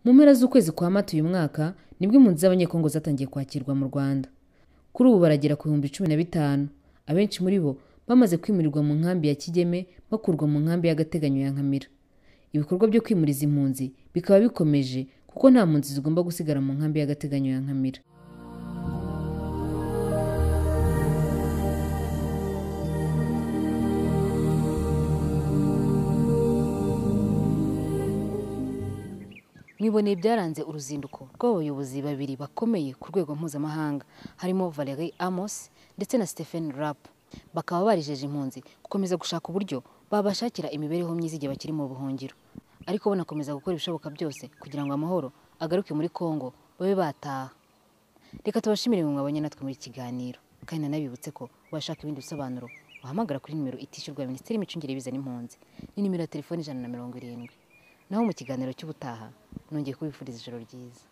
Mu mpera z'ukwezi kwa Mata uyu mwaka nibwo impunzi z'Abanyekongo zatangiye kwakirwa mu Rwanda. Kuri ubu baragera ku 15,000. Abenshi muri bo bamaze kwimurirwa mu nkambi ya Kigeme bakurwa mu nkambi y'agateganyo ya Nkamira. Ibikorwa byo kwimuriza impunzi bikaba bikomeje kuko nta mpunzi zigomba gusigara mu nkambi y'agateganyo ya Nkamira. Mwiboneye byaranze uruzinduko rw'abayobozi babiri bakomeye ku rwego mpuzamahanga harimo Valerie Amos ndetse na Stephen Rapp. Bakaba barijeje impunzi gukomeza gushaka uburyo babashakira imibereho myiza igihe bakiri mu buhungiro, ariko banakomeza gukora ibishoboka byose kugira ngo amahoro agaruke muri Kongo babe bataha. Reka tubashimire mu mwabonye natwe muri kiganiro, kandi nanabibutse ko bashaka ibindi bisobanuro bahamagara kuri nimero itishyurwa ya Minisiteri y'Imicungire y'Ibiza n'Impunzi, ni nimero ya telefoni 170. Naho mu kiganiro cy'ubutaha nongeye kubifuriza ijoro ryiza.